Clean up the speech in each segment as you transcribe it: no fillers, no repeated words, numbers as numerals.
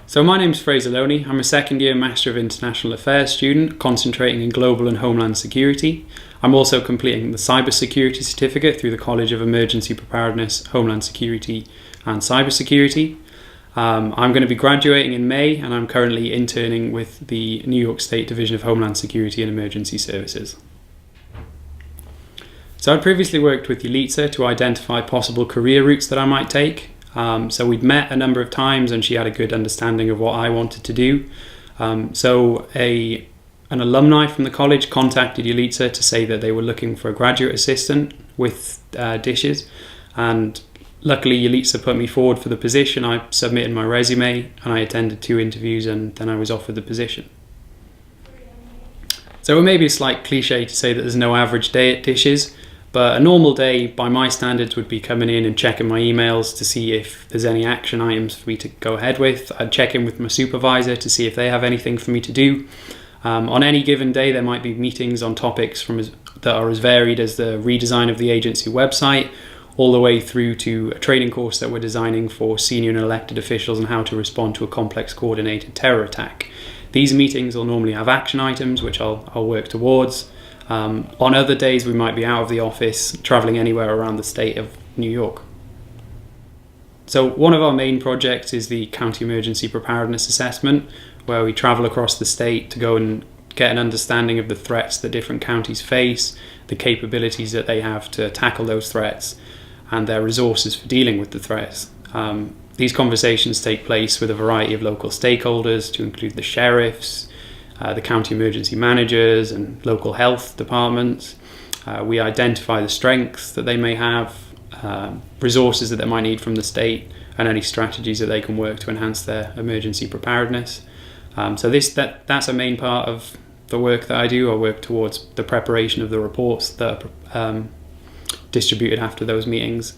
So my name's Frazer Lonie. I'm a second year Master of International Affairs student concentrating in global and homeland security. I'm also completing the cybersecurity certificate through the College of Emergency Preparedness, Homeland Security and Cybersecurity. I'm going to be graduating in May, and I'm currently interning with the New York State Division of Homeland Security and Emergency Services. So I'd previously worked with Yelitsa to identify possible career routes that I might take. So we'd met a number of times and she had a good understanding of what I wanted to do. So an alumni from the college contacted Yelitsa to say that they were looking for a graduate assistant with DHSES, and luckily Yelitsa put me forward for the position. I submitted my resume and I attended 2 interviews, and then I was offered the position. So it may be a slight cliche to say that there's no average day at DHSES, but a normal day by my standards would be coming in and checking my emails to see if there's any action items for me to go ahead with. I'd check in with my supervisor to see if they have anything for me to do. On any given day there might be meetings on topics that are as varied as the redesign of the agency website, all the way through to a training course that we're designing for senior and elected officials on how to respond to a complex coordinated terror attack. These meetings will normally have action items which I'll work towards. On other days we might be out of the office, travelling anywhere around the state of New York. So one of our main projects is the County Emergency Preparedness Assessment, where we travel across the state to go and get an understanding of the threats that different counties face, the capabilities that they have to tackle those threats, and their resources for dealing with the threats. These conversations take place with a variety of local stakeholders, to include the sheriffs, the county emergency managers and local health departments. We identify the strengths that they may have, resources that they might need from the state, and any strategies that they can work to enhance their emergency preparedness. So that's a main part of the work that I do. I work towards the preparation of the reports that are distributed after those meetings.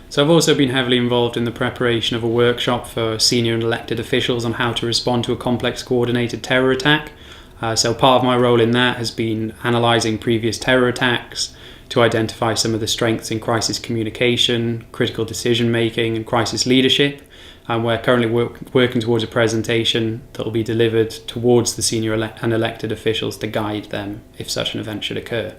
So I've also been heavily involved in the preparation of a workshop for senior and elected officials on how to respond to a complex coordinated terror attack. So part of my role in that has been analysing previous terror attacks to identify some of the strengths in crisis communication, critical decision making and crisis leadership. And we're currently working towards a presentation that will be delivered towards the senior and elected officials to guide them if such an event should occur.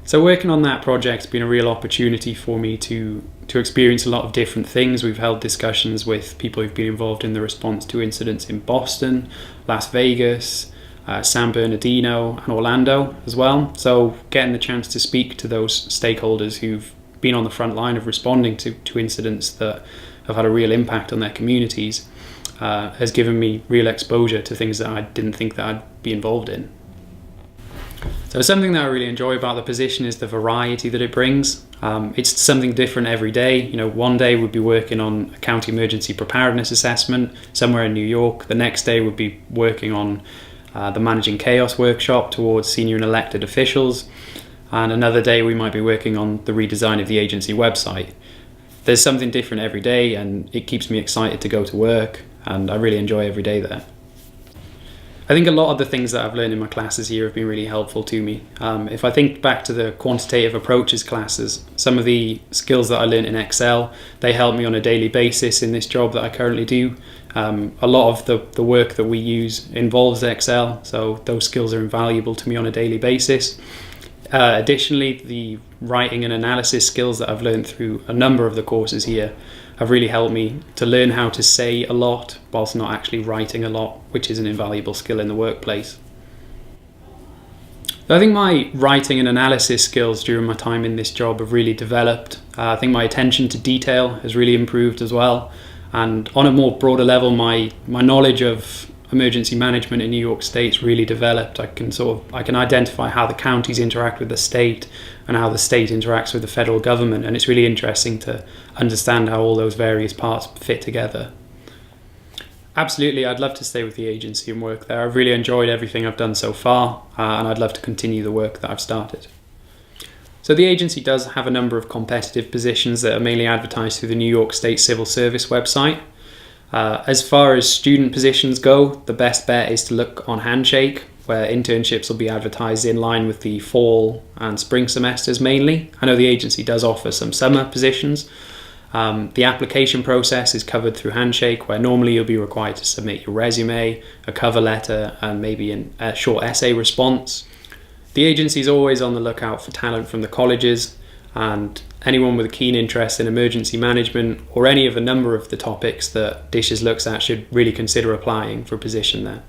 So working on that project has been a real opportunity for me to experience a lot of different things. We've held discussions with people who've been involved in the response to incidents in Boston, Las Vegas, San Bernardino and Orlando as well. So getting the chance to speak to those stakeholders who've been on the front line of responding to incidents that have had a real impact on their communities has given me real exposure to things that I didn't think that I'd be involved in. So something that I really enjoy about the position is the variety that it brings. It's something different every day. One day we'd be working on a county emergency preparedness assessment somewhere in New York. The next day we'd be working on the Managing Chaos workshop towards senior and elected officials. And another day we might be working on the redesign of the agency website. There's something different every day, and it keeps me excited to go to work, and I really enjoy every day there. I think a lot of the things that I've learned in my classes here have been really helpful to me. If I think back to the quantitative approaches classes, some of the skills that I learned in Excel, they help me on a daily basis in this job that I currently do. A lot of the work that we use involves Excel, so those skills are invaluable to me on a daily basis. Additionally, the writing and analysis skills that I've learned through a number of the courses here have really helped me to learn how to say a lot whilst not actually writing a lot, which is an invaluable skill in the workplace. I think my writing and analysis skills during my time in this job have really developed. I think my attention to detail has really improved as well. And on a more broader level, my knowledge of emergency management in New York State's really developed. I can identify how the counties interact with the state and how the state interacts with the federal government, and it's really interesting to understand how all those various parts fit together. Absolutely, I'd love to stay with the agency and work there. I've really enjoyed everything I've done so far, and I'd love to continue the work that I've started. So the agency does have a number of competitive positions that are mainly advertised through the New York State Civil Service website. As far as student positions go, the best bet is to look on Handshake, where internships will be advertised in line with the fall and spring semesters mainly. I know the agency does offer some summer positions, The application process is covered through Handshake, where normally you'll be required to submit your resume, a cover letter, and maybe a short essay response. The agency is always on the lookout for talent from the colleges, and anyone with a keen interest in emergency management or any of a number of the topics that DHSES looks at should really consider applying for a position there.